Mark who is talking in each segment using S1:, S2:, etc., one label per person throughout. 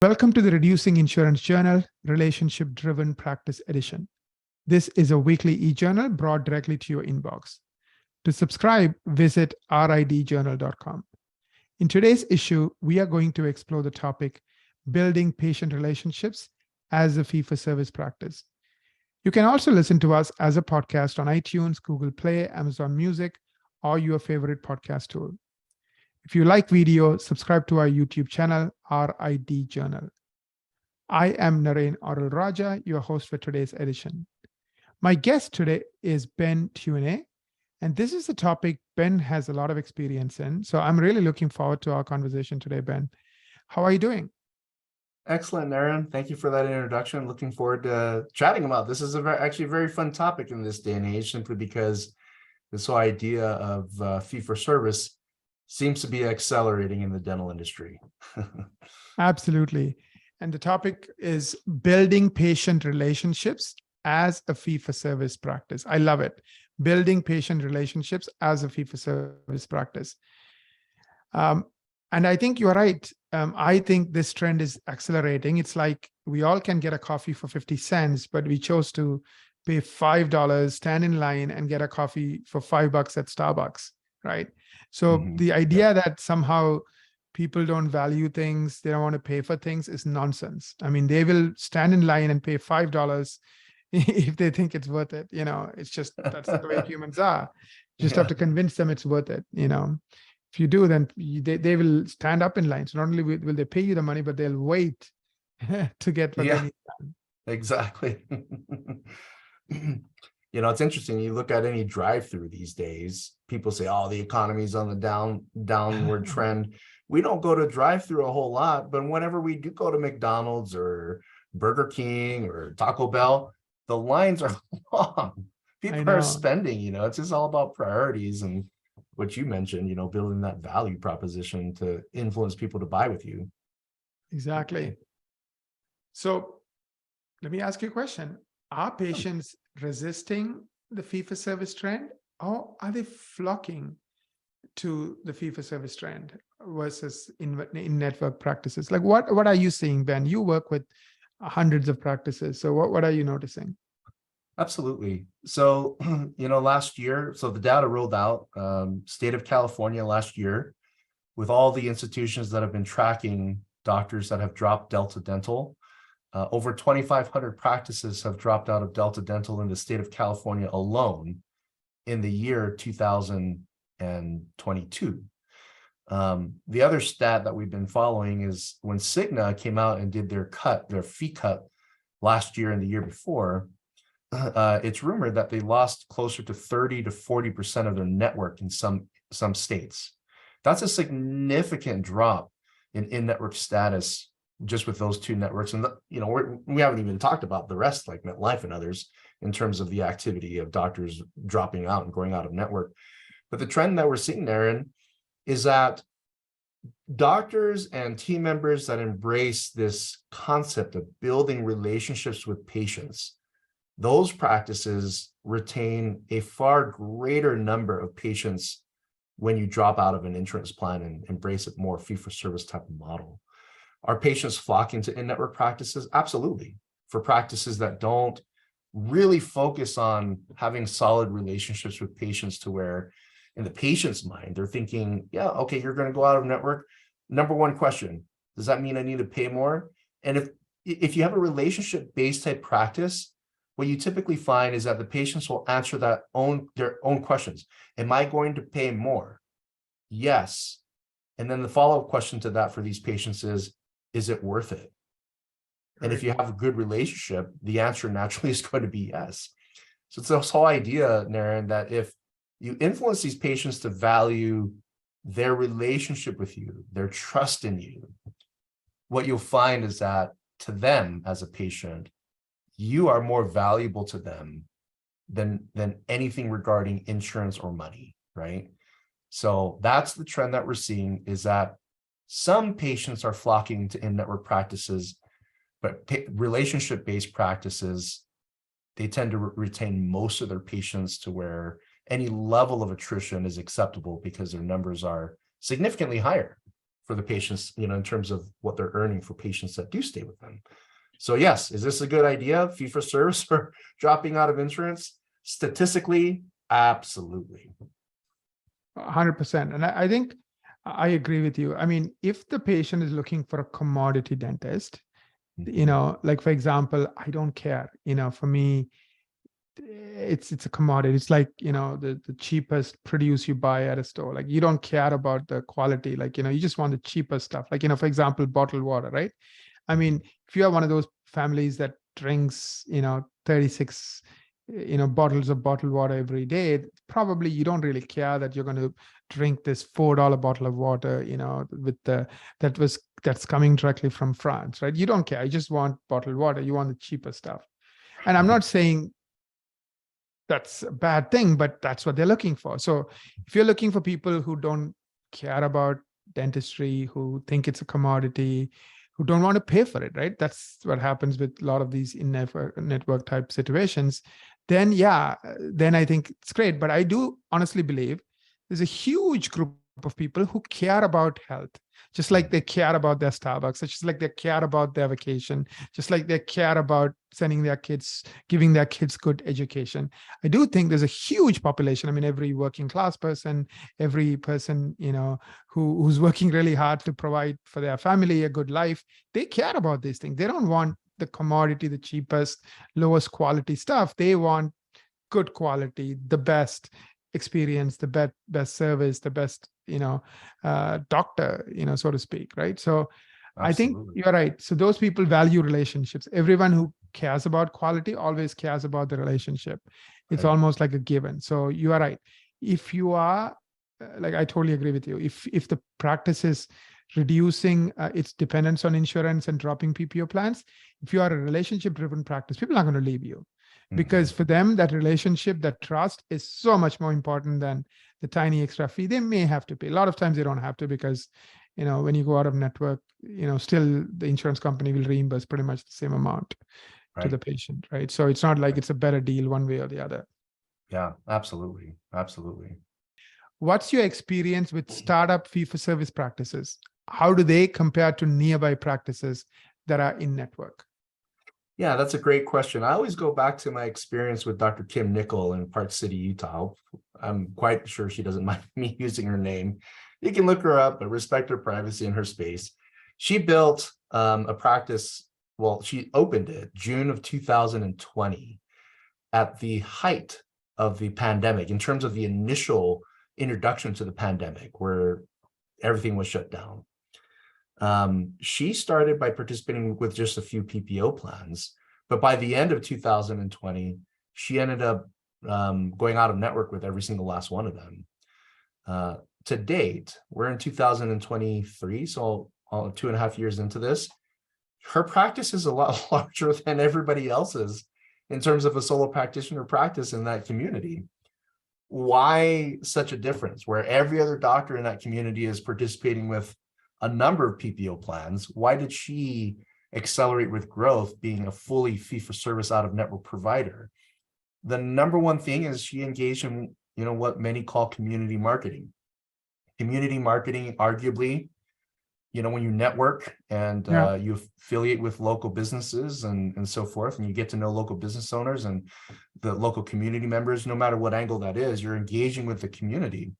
S1: Welcome to the Reducing Insurance Journal, Relationship Driven Practice Edition. This is a weekly e-journal brought directly to your inbox. To subscribe, visit ridjournal.com. In today's issue, we are going to explore the topic, building patient relationships as a fee-for-service practice. You can also listen to us as a podcast on iTunes, Google Play, Amazon Music, or your favorite podcast tool. If you like video, subscribe to our YouTube channel, RID Journal. I am Naren Aurel Raja, your host for today's edition. My guest today is Ben Tunney, and this is a topic Ben has a lot of experience in. So I'm really looking forward to our conversation today, Ben. How are you doing?
S2: Excellent, Naren. Thank you for that introduction. Looking forward to chatting about this. This is actually a very fun topic in this day and age, simply because this whole idea of fee-for-service seems to be accelerating in the dental industry.
S1: Absolutely. And the topic is building patient relationships as a fee-for-service practice. I love it. Building patient relationships as a fee-for-service practice. And I think you're right. I think this trend is accelerating. It's like we all can get a coffee for 50 cents, but we chose to pay $5, stand in line, and get a coffee for $5 at Starbucks, right? So the idea that somehow people don't value things, they don't want to pay for things is nonsense. I mean, they will stand in line and pay $5 if they think it's worth it. It's just, that's the way humans are. You just have to convince them it's worth it. If you do, then they will stand up in line. So not only will they pay you the money, but they'll wait to get what they need done.
S2: Exactly. It's interesting. You look at any drive-through these days, people say, oh, the economy's on the downward trend. We don't go to drive-through a whole lot, but whenever we do go to McDonald's or Burger King or Taco Bell, the lines are long. People are spending, it's just all about priorities and what you mentioned, building that value proposition to influence people to buy with you.
S1: Exactly. So let me ask you a question. Are patients resisting the fee-for-service trend, or are they flocking to the fee-for-service trend versus in-network practices? Like what are you seeing, Ben? You work with hundreds of practices. So what are you noticing?
S2: Absolutely. So, last year, so the data rolled out, state of California last year, with all the institutions that have been tracking doctors that have dropped Delta Dental. Over 2,500 practices have dropped out of Delta Dental in the state of California alone in the year 2022. The other stat that we've been following is when Cigna came out and did their fee cut last year and the year before, it's rumored that they lost closer to 30 to 40% of their network in some states. That's a significant drop in in-network status just with those two networks. And, we haven't even talked about the rest, like MetLife and others, in terms of the activity of doctors dropping out and going out of network. But the trend that we're seeing, Naren, is that doctors and team members that embrace this concept of building relationships with patients, those practices retain a far greater number of patients when you drop out of an insurance plan and embrace a more fee-for-service type of model. Are patients flocking to in-network practices? Absolutely. For practices that don't really focus on having solid relationships with patients, to where in the patient's mind, they're thinking, yeah, okay, you're going to go out of network. Number one question, does that mean I need to pay more? And if you have a relationship-based type practice, what you typically find is that the patients will answer their own questions. Am I going to pay more? Yes. And then the follow-up question to that for these patients is it worth it? And if you have a good relationship, the answer naturally is going to be yes. So it's this whole idea, Naren, that if you influence these patients to value their relationship with you, their trust in you, what you'll find is that to them as a patient, you are more valuable to them than anything regarding insurance or money, right? So that's the trend that we're seeing, is that some patients are flocking to in-network practices, but relationship-based practices, they tend to retain most of their patients to where any level of attrition is acceptable because their numbers are significantly higher for the patients, in terms of what they're earning for patients that do stay with them. So yes, is this a good idea, fee for service or dropping out of insurance? Statistically, absolutely.
S1: 100%. And I think I agree with you. I mean, if the patient is looking for a commodity dentist, like for example, I don't care, for me, it's a commodity. It's like, the cheapest produce you buy at a store. Like you don't care about the quality, like, you just want the cheapest stuff. Like, for example, bottled water, right? I mean, if you are one of those families that drinks, 36, bottles of bottled water every day, probably you don't really care that you're going to drink this $4 bottle of water, that's coming directly from France, right? You don't care. You just want bottled water. You want the cheaper stuff. And I'm not saying that's a bad thing, but that's what they're looking for. So if you're looking for people who don't care about dentistry, who think it's a commodity, who don't want to pay for it, right? That's what happens with a lot of these in-network type situations. Then, then I think it's great. But I do honestly believe there's a huge group of people who care about health, just like they care about their Starbucks, just like they care about their vacation, just like they care about sending their kids, giving their kids good education. I do think there's a huge population. I mean, every working class person, every person, who's working really hard to provide for their family a good life, they care about these things. They don't want the commodity, the cheapest, lowest quality stuff. They want good quality, the best experience, the best service, the best, doctor, so to speak, right? So I think you're right. So those people value relationships. Everyone who cares about quality always cares about the relationship. It's almost like a given. So you are right. If you are, like, I totally agree with you. If the practice is reducing its dependence on insurance and dropping PPO plans, if you are a relationship-driven practice, people are going to leave you. Because for them, that relationship, that trust is so much more important than the tiny extra fee they may have to pay. A lot of times they don't have to because, when you go out of network, still the insurance company will reimburse pretty much the same amount to the patient, right? So it's not like it's a better deal one way or the other.
S2: Yeah, absolutely. Absolutely.
S1: What's your experience with startup fee-for-service practices? How do they compare to nearby practices that are in network?
S2: Yeah, that's a great question. I always go back to my experience with Dr. Kim Nickel in Park City, Utah. I'm quite sure she doesn't mind me using her name. You can look her up, but respect her privacy and her space. She built a practice. Well, she opened it June of 2020 at the height of the pandemic, in terms of the initial introduction to the pandemic, where everything was shut down. She started by participating with just a few PPO plans, but by the end of 2020, she ended up going out of network with every single last one of them. To date, we're in 2023, so 2.5 years into this, her practice is a lot larger than everybody else's in terms of a solo practitioner practice in that community. Why such a difference where every other doctor in that community is participating with a number of PPO plans? Why did she accelerate with growth being a fully fee-for-service out-of-network provider? The number one thing is she engaged in, what many call community marketing. Community marketing, arguably, when you network and you affiliate with local businesses and so forth, and you get to know local business owners and the local community members, no matter what angle that is, you're engaging with the community.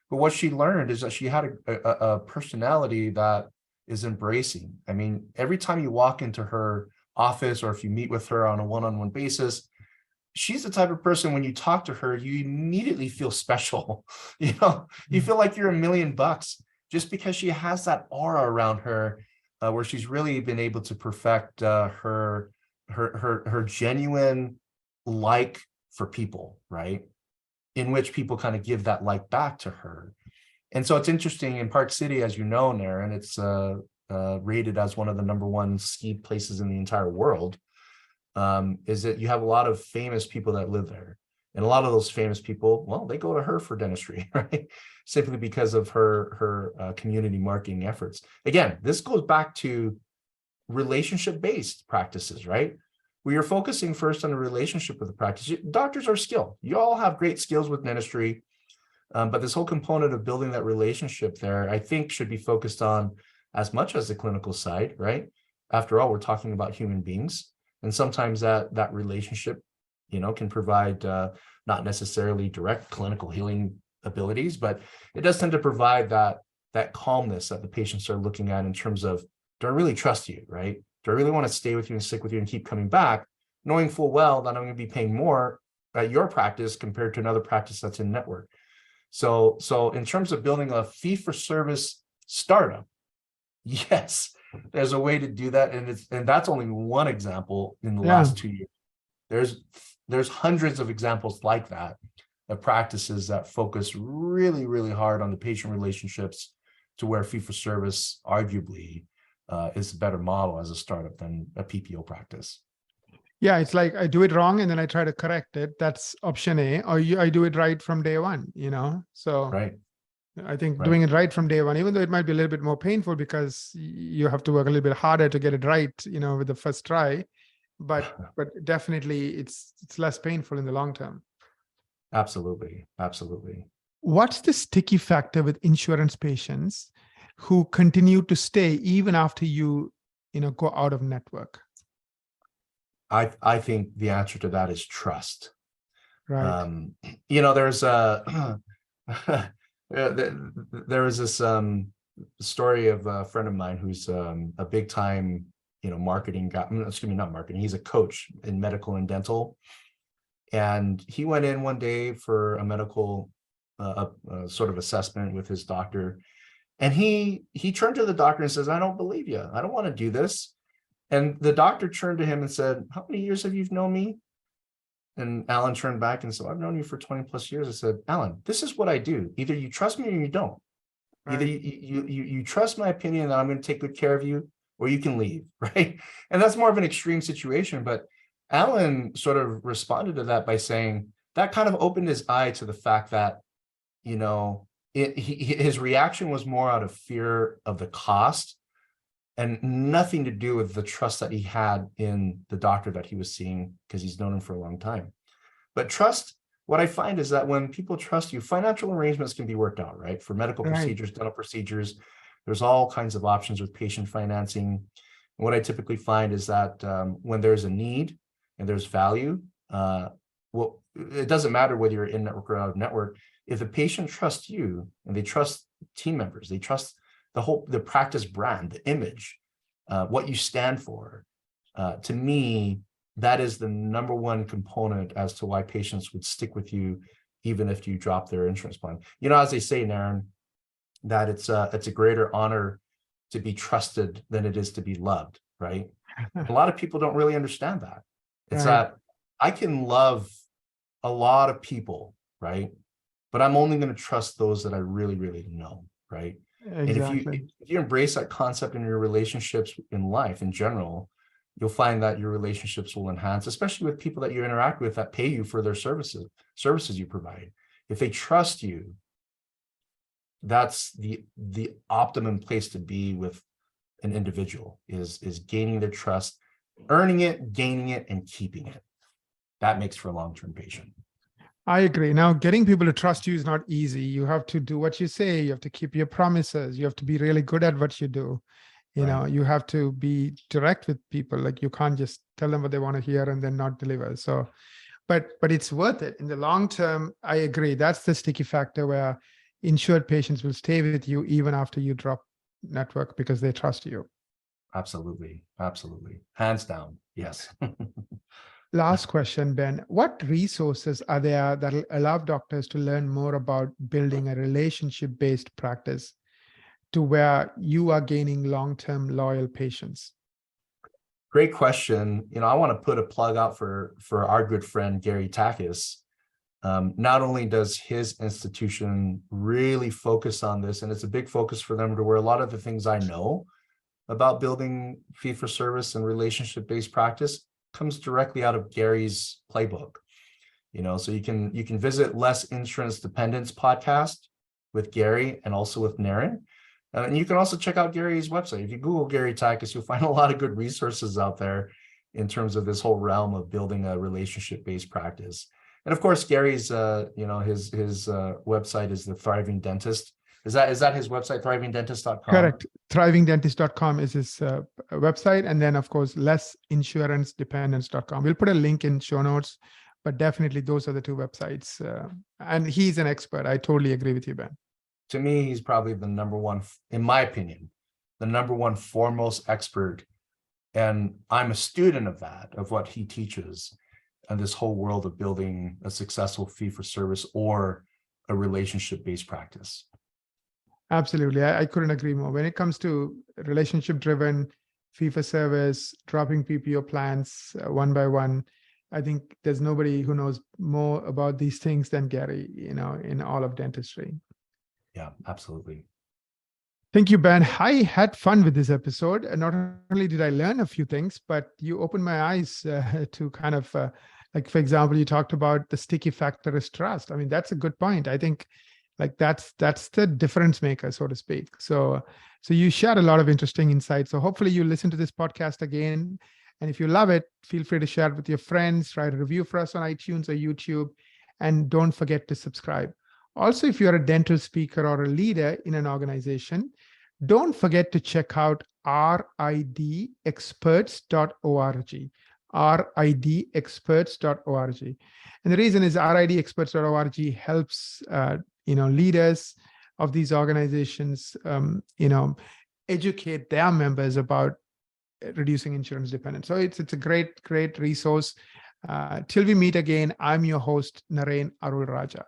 S2: But what she learned is that she had a personality that is embracing. I mean, every time you walk into her office or if you meet with her on a one-on-one basis, she's the type of person, when you talk to her, you immediately feel special. You feel like you're $1 million just because she has that aura around her, where she's really been able to perfect her genuine like for people, right? In which people kind of give that like back to her. And so it's interesting in Park City, as you know, Naren, it's rated as one of the #1 ski places in the entire world, is that you have a lot of famous people that live there. And a lot of those famous people, well, they go to her for dentistry, right? Simply because of her community marketing efforts. Again, this goes back to relationship-based practices, right? We are focusing first on the relationship with the practice. Doctors are skilled. You all have great skills with dentistry. But this whole component of building that relationship there, I think, should be focused on as much as the clinical side, right? After all, we're talking about human beings, and sometimes that relationship, can provide not necessarily direct clinical healing abilities, but it does tend to provide that calmness that the patients are looking at in terms of, do I really trust you, right? Do I really want to stay with you and stick with you and keep coming back, knowing full well that I'm going to be paying more at your practice compared to another practice that's in network. So in terms of building a fee-for-service startup, yes, there's a way to do that, and that's only one example in the last 2 years. There's hundreds of examples like that of practices that focus really, really hard on the patient relationships, to where fee-for-service arguably is a better model as a startup than a PPO practice.
S1: Yeah, it's like I do it wrong and then I try to correct it. That's option A. Or I do it right from day one, So
S2: Right.
S1: I think
S2: Right.
S1: doing it right from day one, even though it might be a little bit more painful because you have to work a little bit harder to get it right, with the first try, but definitely it's less painful in the long term.
S2: Absolutely.
S1: What's the sticky factor with insurance patients who continue to stay even after you go out of network?
S2: I think the answer to that is trust.
S1: Right.
S2: There's there was this story of a friend of mine who's a big time marketing guy. Excuse me, not marketing. He's a coach in medical and dental, and he went in one day for a medical sort of assessment with his doctor, and he turned to the doctor and says, "I don't believe you. I don't want to do this." And the doctor turned to him and said, "How many years have you known me?" And Alan turned back and said, "I've known you for 20 plus years." I said, "Alan, this is what I do. Either you trust me or you don't. Either
S1: Right.
S2: you trust my opinion that I'm going to take good care of you, or you can leave," right? And that's more of an extreme situation. But Alan sort of responded to that by saying that kind of opened his eye to the fact that, his reaction was more out of fear of the cost and nothing to do with the trust that he had in the doctor that he was seeing, because he's known him for a long time. But trust, what I find is that when people trust you, financial arrangements can be worked out, right? For medical
S1: Right.
S2: procedures, dental procedures, there's all kinds of options with patient financing. And what I typically find is that when there's a need and there's value, well, it doesn't matter whether you're in network or out of network. If the patient trusts you and they trust team members, they trust the practice brand, the image, what you stand for, to me, that is the number one component as to why patients would stick with you, even if you drop their insurance plan. As they say, Naren, that it's a greater honor to be trusted than it is to be loved, right? A lot of people don't really understand that. It's
S1: Right.
S2: that I can love a lot of people, right? But I'm only going to trust those that I really, really know, right? And if you embrace that concept in your relationships in life in general, you'll find that your relationships will enhance, especially with people that you interact with that pay you for their services you provide. If they trust you, that's the optimum place to be with an individual, is gaining their trust, earning it, gaining it, and keeping it. That makes for a long-term patient.
S1: I agree. Now, getting people to trust you is not easy. You have to do what you say. You have to keep your promises. You have to be really good at what you do. You have to be direct with people. Like, you can't just tell them what they want to hear and then not deliver. So, but it's worth it in the long term. I agree. That's the sticky factor where insured patients will stay with you even after you drop network because they trust you.
S2: Absolutely. Hands down. Yes.
S1: Last question, Ben. What resources are there that will allow doctors to learn more about building a relationship-based practice to where you are gaining long-term loyal patients?
S2: Great question. I want to put a plug out for our good friend, Gary Takis. Not only does his institution really focus on this, and it's a big focus for them, to where a lot of the things I know about building fee-for-service and relationship-based practice comes directly out of Gary's playbook. So you can visit Less Insurance Dependence podcast with Gary and also with Naren. And you can also check out Gary's website. If you Google Gary Takis, you'll find a lot of good resources out there in terms of this whole realm of building a relationship-based practice. And of course, Gary's, his website is the Thriving Dentist. Is that his website, thrivingdentist.com?
S1: Correct. Thrivingdentist.com is his website. And then, of course, lessinsuranceDependence.com. We'll put a link in show notes, but definitely those are the two websites. And he's an expert. I totally agree with you, Ben.
S2: To me, he's probably the number one, in my opinion, the number one foremost expert. And I'm a student of that, of what he teaches, and this whole world of building a successful fee-for-service or a relationship-based practice.
S1: Absolutely. I couldn't agree more. When it comes to relationship-driven fee-for-service, dropping PPO plans one by one, I think there's nobody who knows more about these things than Gary, in all of dentistry.
S2: Yeah, absolutely.
S1: Thank you, Ben. I had fun with this episode. And not only did I learn a few things, but you opened my eyes to kind of, like, for example, you talked about the sticky factor is trust. I mean, that's a good point. I think like that's the difference maker, so to speak. So you shared a lot of interesting insights. So hopefully you listen to this podcast again. And if you love it, feel free to share it with your friends, write a review for us on iTunes or YouTube, and don't forget to subscribe. Also, if you're a dental speaker or a leader in an organization, don't forget to check out ridexperts.org, ridexperts.org. And the reason is ridexperts.org helps leaders of these organizations educate their members about reducing insurance dependence. So it's a great resource. Till we meet again, I'm your host, Naren Arul Raja.